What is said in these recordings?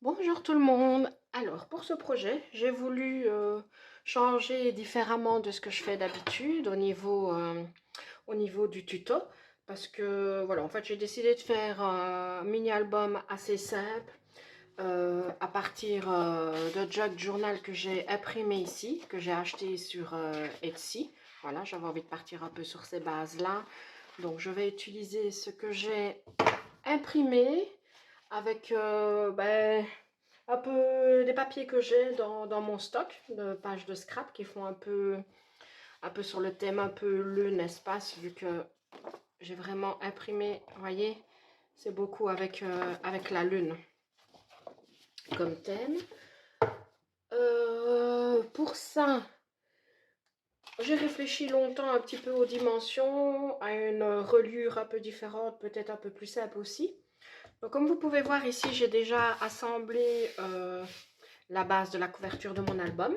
Bonjour tout le monde. Alors pour ce projet, j'ai voulu changer différemment de ce que je fais d'habitude au niveau du tuto. Parce que voilà, en fait j'ai décidé de faire un mini-album assez simple à partir de jug journal que j'ai imprimé ici, que j'ai acheté sur Etsy. Voilà, j'avais envie de partir un peu sur ces bases-là. Donc je vais utiliser ce que j'ai imprimé avec un peu des papiers que j'ai dans mon stock de pages de scrap qui font un peu sur le thème un peu lune, espace, vu que j'ai vraiment imprimé, vous voyez, c'est beaucoup avec la lune comme thème. Pour ça, j'ai réfléchi longtemps un petit peu aux dimensions, à une reliure un peu différente, peut-être un peu plus simple aussi. Donc comme vous pouvez voir ici, j'ai déjà assemblé la base de la couverture de mon album.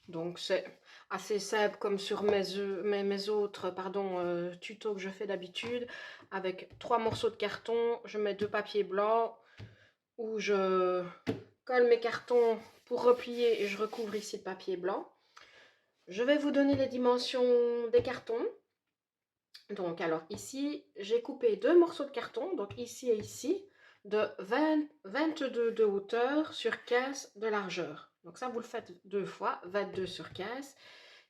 Donc c'est assez simple comme sur mes autres tutos que je fais d'habitude. Avec 3 morceaux de carton, je mets 2 papiers blancs où je colle mes cartons pour replier et je recouvre ici de papier blanc. Je vais vous donner les dimensions des cartons. Donc alors ici, j'ai coupé 2 morceaux de carton, donc ici et ici, de 22 de hauteur sur 15 de largeur. Donc ça, vous le faites 2 fois, 22 sur 15.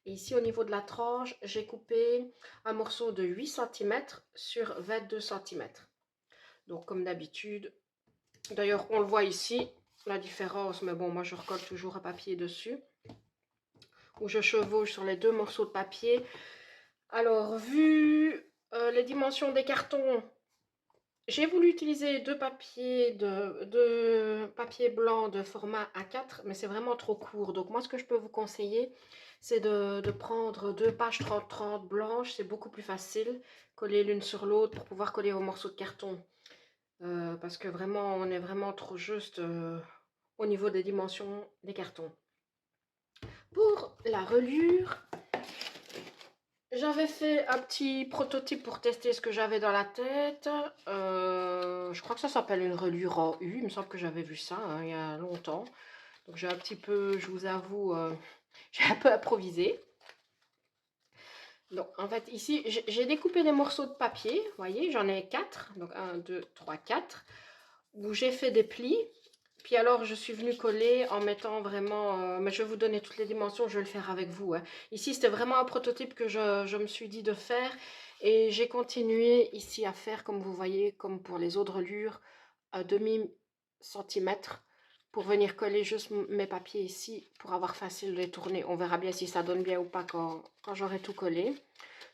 Et ici, au niveau de la tranche, j'ai coupé un morceau de 8 cm sur 22 cm. Donc comme d'habitude, d'ailleurs on le voit ici, la différence, mais bon, moi je recolle toujours un papier dessus, où je chevauche sur les 2 morceaux de papier. Alors, vu les dimensions des cartons, j'ai voulu utiliser deux papiers blancs de format A4, mais c'est vraiment trop court. Donc moi, ce que je peux vous conseiller, c'est de prendre 2 pages 30-30 blanches. C'est beaucoup plus facile, coller l'une sur l'autre pour pouvoir coller vos morceaux de carton. Parce que vraiment, on est vraiment trop juste au niveau des dimensions des cartons. Pour la reliure, j'avais fait un petit prototype pour tester ce que j'avais dans la tête. Je crois que ça s'appelle une reliure en U. Il me semble que j'avais vu ça hein, il y a longtemps. Donc j'ai un petit peu, je vous avoue, j'ai un peu improvisé. Donc en fait ici, j'ai découpé des morceaux de papier. Vous voyez, j'en ai 4. Donc 1, 2, 3, 4. Où j'ai fait des plis. Puis alors, je suis venue coller en mettant vraiment... mais je vais vous donner toutes les dimensions, je vais le faire avec vous. Hein. Ici, c'était vraiment un prototype que je me suis dit de faire. Et j'ai continué ici à faire, comme vous voyez, comme pour les autres reliures, un demi-centimètre pour venir coller juste mes papiers ici pour avoir facile de les tourner. On verra bien si ça donne bien ou pas quand j'aurai tout collé.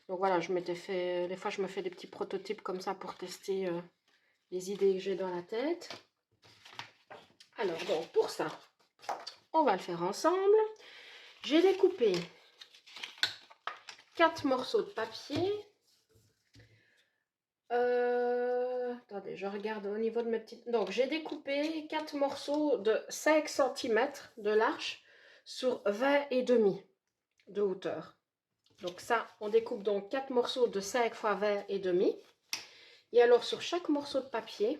Donc voilà, je m'étais fait... Des fois, je me fais des petits prototypes comme ça pour tester les idées que j'ai dans la tête. Alors, donc, pour ça, on va le faire ensemble. J'ai découpé 4 morceaux de papier. Attendez, je regarde au niveau de mes petites... Donc, j'ai découpé 4 morceaux de 5 cm de large sur 20 et demi de hauteur. Donc ça, on découpe donc 4 morceaux de 5 x 20 et demi. Et alors, sur chaque morceau de papier,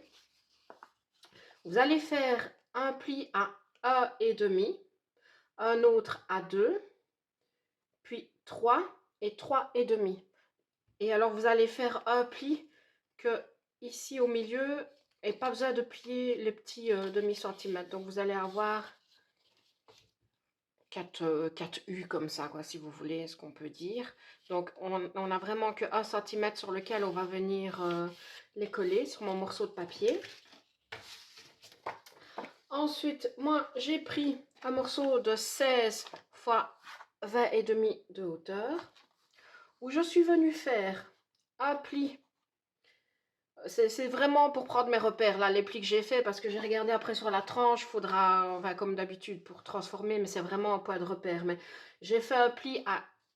vous allez faire un pli à 1 et demi, un autre à 2, puis 3 et 3 et demi. Et alors vous allez faire un pli que ici au milieu, et pas besoin de plier les petits demi-centimètres. Donc vous allez avoir 4 U comme ça, quoi, si vous voulez, ce qu'on peut dire. Donc on a vraiment que 1 cm sur lequel on va venir les coller sur mon morceau de papier. Ensuite, moi j'ai pris un morceau de 16 x 20 et demi de hauteur, où je suis venue faire un pli. C'est vraiment pour prendre mes repères, là, les plis que j'ai fait, parce que j'ai regardé après sur la tranche, faudra, enfin, comme d'habitude, pour transformer, mais c'est vraiment un point de repère. Mais j'ai fait un pli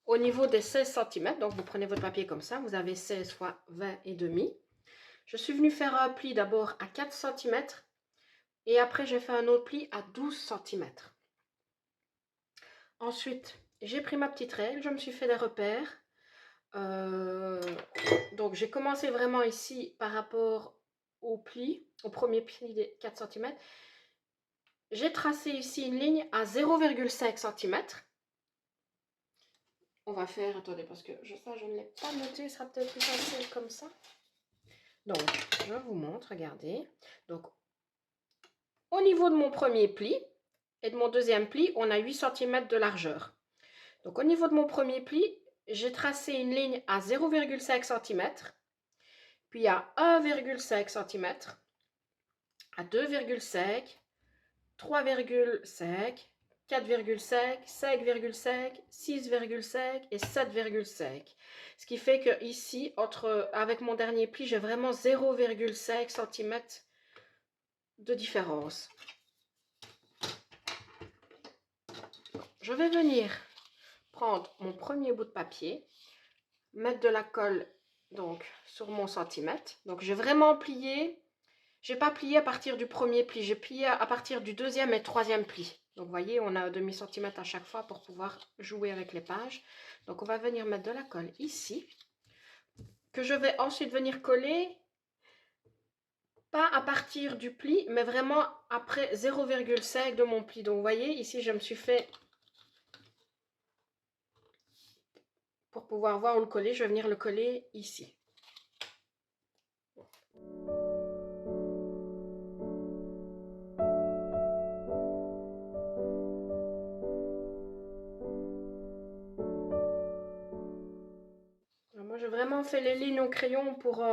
au niveau des 16 cm, donc vous prenez votre papier comme ça, vous avez 16 x 20 et demi. Je suis venue faire un pli d'abord à 4 cm, et après j'ai fait un autre pli à 12 cm. Ensuite, j'ai pris ma petite règle, je me suis fait des repères. Donc j'ai commencé vraiment ici par rapport au pli, au premier pli des 4 cm. j'ai tracé ici une ligne à 0,5 cm. On va faire, attendez, parce que ça je ne l'ai pas noté, ça sera peut-être plus facile comme ça. Donc, je vous montre, regardez. Donc, au niveau de mon premier pli et de mon deuxième pli, on a 8 cm de largeur. Donc, au niveau de mon premier pli, j'ai tracé une ligne à 0,5 cm, puis à 1,5 cm, à 2,5, 3,5, 4,5, 5,5, 6,5 et 7,5. Ce qui fait que ici, avec mon dernier pli, j'ai vraiment 0,5 cm de différence. Je vais venir prendre mon premier bout de papier, mettre de la colle donc sur mon centimètre. Donc j'ai vraiment plié. J'ai pas plié à partir du premier pli, j'ai plié à partir du deuxième et troisième pli. Donc vous voyez, on a un demi-centimètre à chaque fois pour pouvoir jouer avec les pages. Donc on va venir mettre de la colle ici, que je vais ensuite venir coller, pas à partir du pli, mais vraiment après 0,5 de mon pli. Donc vous voyez, ici je me suis fait, pour pouvoir voir où le coller, je vais venir le coller ici. Alors moi j'ai vraiment fait les lignes au crayon pour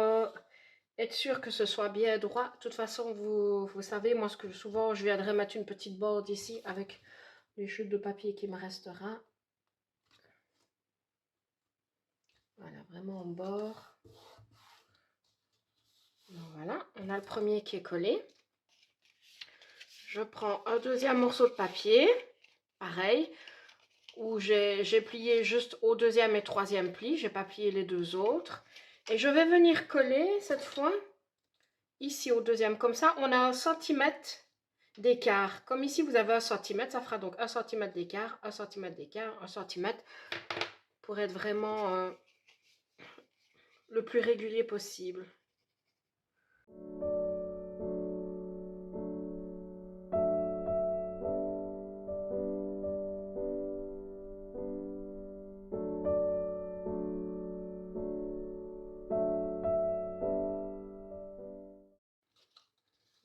être sûr que ce soit bien droit. De toute façon, vous savez, moi, souvent, je viendrai mettre une petite borde ici avec les chutes de papier qui me restera. Voilà, vraiment en bord. Voilà, on a le premier qui est collé. Je prends un deuxième morceau de papier, pareil, où j'ai plié juste au deuxième et troisième pli. Je n'ai pas plié les deux autres. Et je vais venir coller cette fois ici au deuxième. Comme ça, on a 1 centimètre d'écart. Comme ici, vous avez 1 centimètre, ça fera donc 1 centimètre d'écart, 1 centimètre d'écart, 1 centimètre, pour être vraiment le plus régulier possible.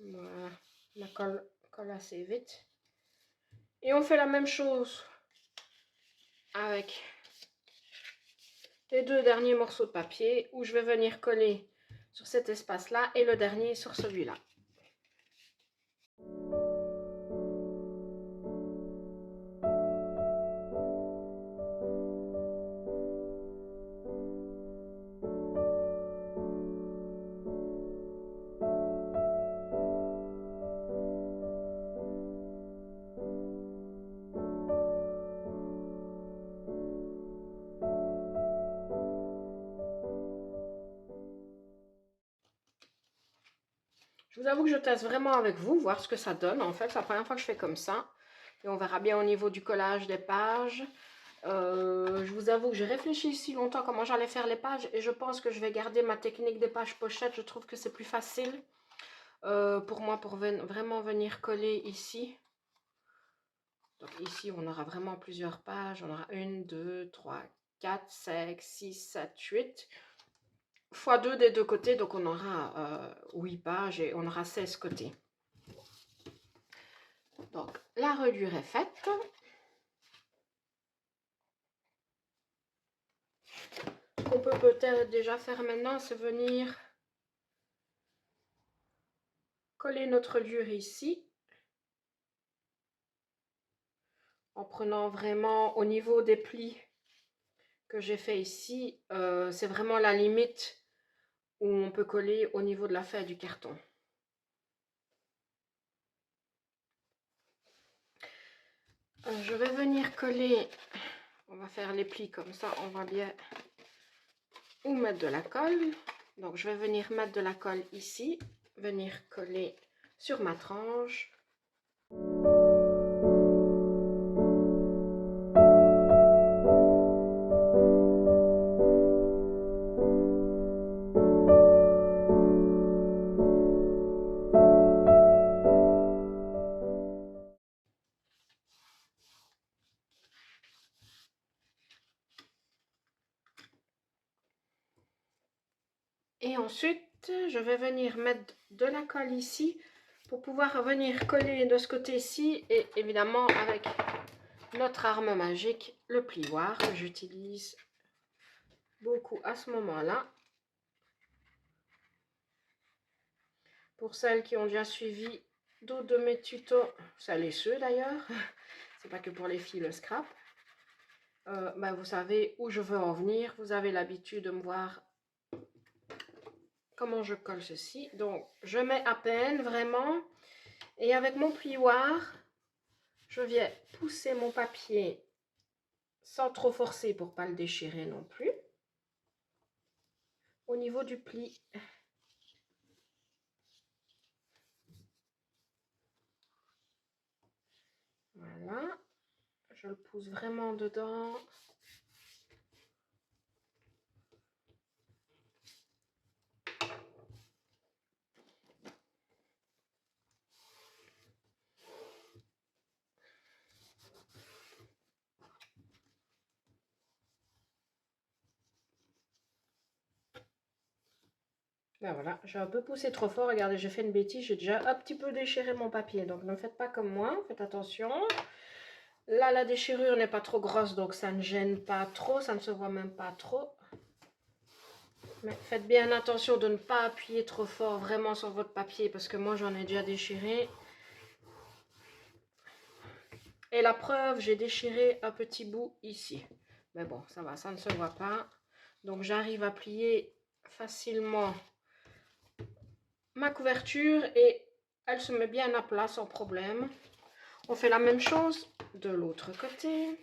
Voilà, la colle assez vite. Et on fait la même chose avec les deux derniers morceaux de papier, où je vais venir coller sur cet espace-là et le dernier sur celui-là. Je vous avoue que je teste vraiment avec vous, voir ce que ça donne. En fait, c'est la première fois que je fais comme ça. Et on verra bien au niveau du collage des pages. Je vous avoue que j'ai réfléchi si longtemps comment j'allais faire les pages. Et je pense que je vais garder ma technique des pages pochettes. Je trouve que c'est plus facile pour moi pour vraiment venir coller ici. Donc ici, on aura vraiment plusieurs pages. On aura 1, 2, 3, 4, 5, 6, 7, 8. Fois 2 des deux côtés, donc on aura 8 pages et on aura 16 côtés. Donc la reliure est faite. Ce qu'on peut peut-être déjà faire maintenant, c'est venir coller notre reliure ici. En prenant vraiment au niveau des plis que j'ai fait ici, c'est vraiment la limite où on peut coller au niveau de la feuille du carton. Je vais venir coller, on va faire les plis comme ça, on va bien où mettre de la colle. Donc je vais venir mettre de la colle ici, venir coller sur ma tranche. Et ensuite, je vais venir mettre de la colle ici pour pouvoir venir coller de ce côté-ci et évidemment avec notre arme magique, le plioir que j'utilise beaucoup à ce moment-là. Pour celles qui ont déjà suivi d'autres de mes tutos, celles et ceux d'ailleurs, c'est pas que pour les filles le scrap, ben vous savez où je veux en venir, vous avez l'habitude de me voir comment je colle ceci. Donc je mets à peine vraiment et avec mon plioir, je viens pousser mon papier sans trop forcer pour pas le déchirer non plus au niveau du pli. Voilà, je le pousse vraiment dedans. Ben voilà, j'ai un peu poussé trop fort. Regardez, j'ai fait une bêtise. J'ai déjà un petit peu déchiré mon papier. Donc ne faites pas comme moi. Faites attention. Là, la déchirure n'est pas trop grosse. Donc ça ne gêne pas trop. Ça ne se voit même pas trop. Mais faites bien attention de ne pas appuyer trop fort vraiment sur votre papier. Parce que moi, j'en ai déjà déchiré. Et la preuve, j'ai déchiré un petit bout ici. Mais bon, ça va. Ça ne se voit pas. Donc j'arrive à plier facilement ma couverture et elle se met bien à plat sans problème. On fait la même chose de l'autre côté.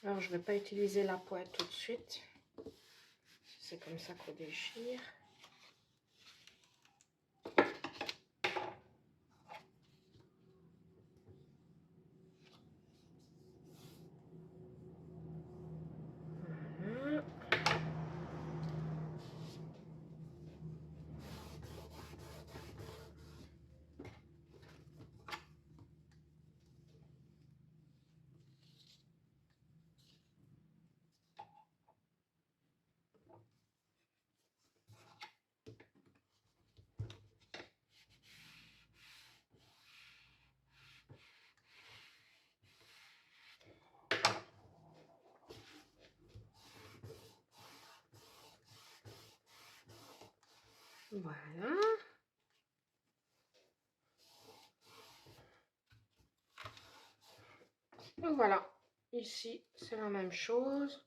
Alors je ne vais pas utiliser la pointe tout de suite. C'est comme ça qu'on déchire. Voilà. Voilà. Donc voilà. Ici, c'est la même chose.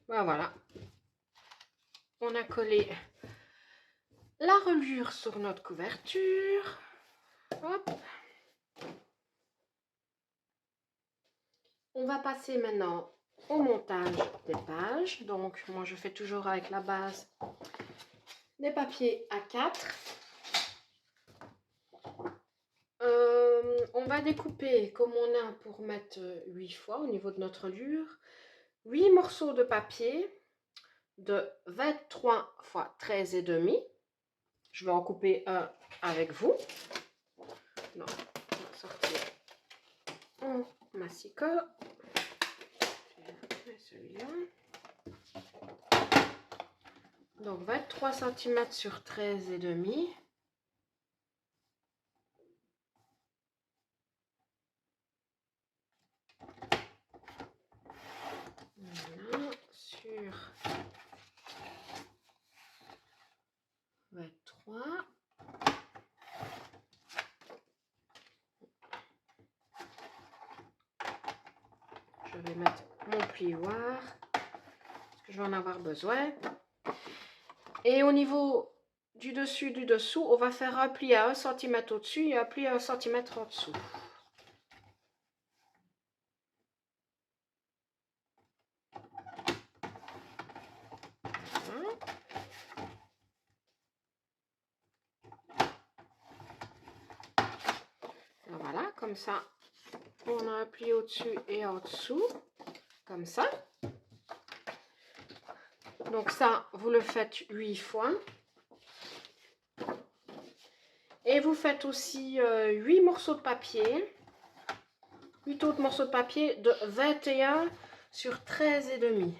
Ben voilà. On a collé la reliure sur notre couverture. Hop. On va passer maintenant au montage des pages. Donc, moi, je fais toujours avec la base des papiers A4. On va découper comme on a pour mettre 8 fois au niveau de notre reliure. 8 morceaux de papier de 23 x 13 et demi. Je vais en couper un avec vous. Non, on va sortir mon massicot. Celui-là. Donc 23 cm sur 13 et demi. Voilà, sur 23. Je vais mettre mon plioir, parce que je vais en avoir besoin. Et au niveau du dessus, du dessous, on va faire un pli à 1 cm au-dessus et un pli à 1 cm en dessous. Voilà, comme ça, on a un pli au-dessus et en dessous, comme ça. Donc ça, vous le faites 8 fois. Et vous faites aussi 8 morceaux de papier. 8 autres morceaux de papier de 21 sur 13 et demi.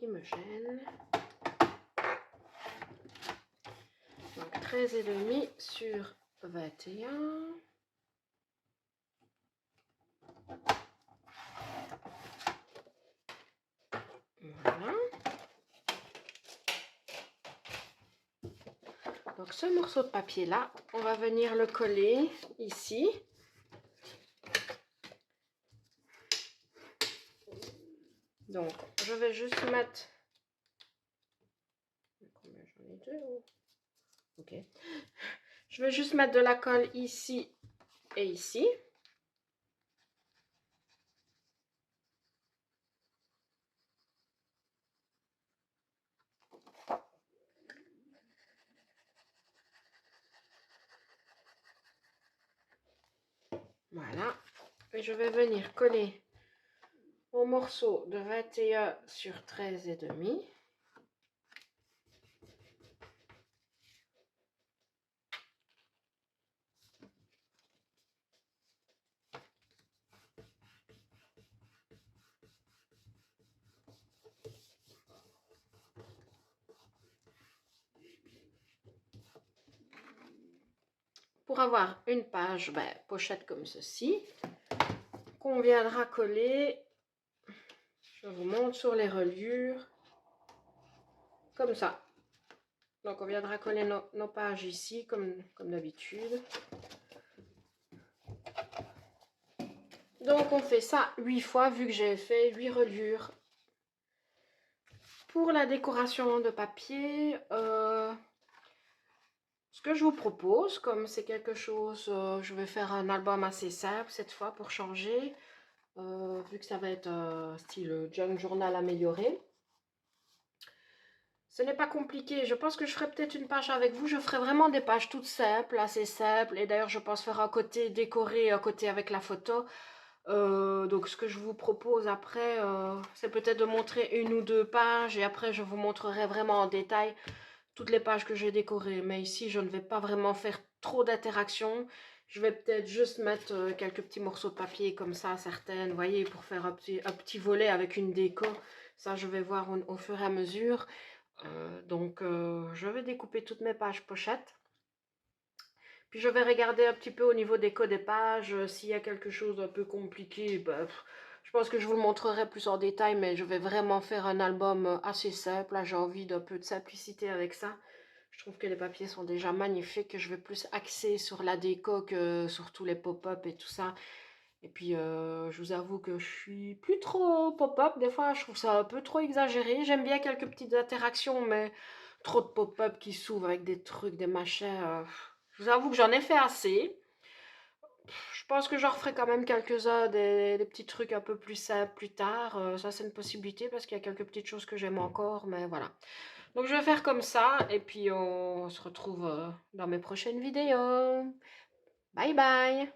Il me gêne. Donc 13 et demi sur 21. Voilà. Donc ce morceau de papier là, on va venir le coller ici. Donc je vais juste mettre... Combien j'en ai deux? Ok. Je vais juste mettre de la colle ici et ici. Voilà. Et je vais venir coller mon morceau de 21 sur 13 et demi. Pour avoir une page pochette comme ceci, qu'on viendra coller, je vous montre sur les reliures, comme ça. Donc on viendra coller nos pages ici, comme d'habitude. Donc on fait ça 8 fois, vu que j'ai fait 8 reliures. Pour la décoration de papier, ce que je vous propose, comme c'est quelque chose, je vais faire un album assez simple cette fois pour changer, vu que ça va être style junk journal amélioré. Ce n'est pas compliqué, je pense que je ferai peut-être une page avec vous, je ferai vraiment des pages toutes simples, assez simples, et d'ailleurs je pense faire un côté décoré, un côté avec la photo. Donc ce que je vous propose après, c'est peut-être de montrer une ou deux pages, et après je vous montrerai vraiment en détail toutes les pages que j'ai décorées. Mais ici, je ne vais pas vraiment faire trop d'interactions. Je vais peut-être juste mettre quelques petits morceaux de papier comme ça, certaines, vous voyez, pour faire un petit volet avec une déco. Ça, je vais voir au fur et à mesure. Donc, je vais découper toutes mes pages pochettes. Puis, je vais regarder un petit peu au niveau des codes des pages. S'il y a quelque chose d'un peu compliqué, je pense que je vous le montrerai plus en détail, mais je vais vraiment faire un album assez simple. Là, j'ai envie d'un peu de simplicité avec ça. Je trouve que les papiers sont déjà magnifiques. Je vais plus axer sur la déco que sur tous les pop-up et tout ça. Et puis, je vous avoue que je suis plus trop pop-up. Des fois, je trouve ça un peu trop exagéré. J'aime bien quelques petites interactions, mais trop de pop-up qui s'ouvrent avec des trucs, des machins. Je vous avoue que j'en ai fait assez. Je pense que j'en referai quand même quelques-uns, des petits trucs un peu plus simples plus tard. Ça, c'est une possibilité parce qu'il y a quelques petites choses que j'aime encore, mais voilà. Donc, je vais faire comme ça et puis on se retrouve dans mes prochaines vidéos. Bye bye!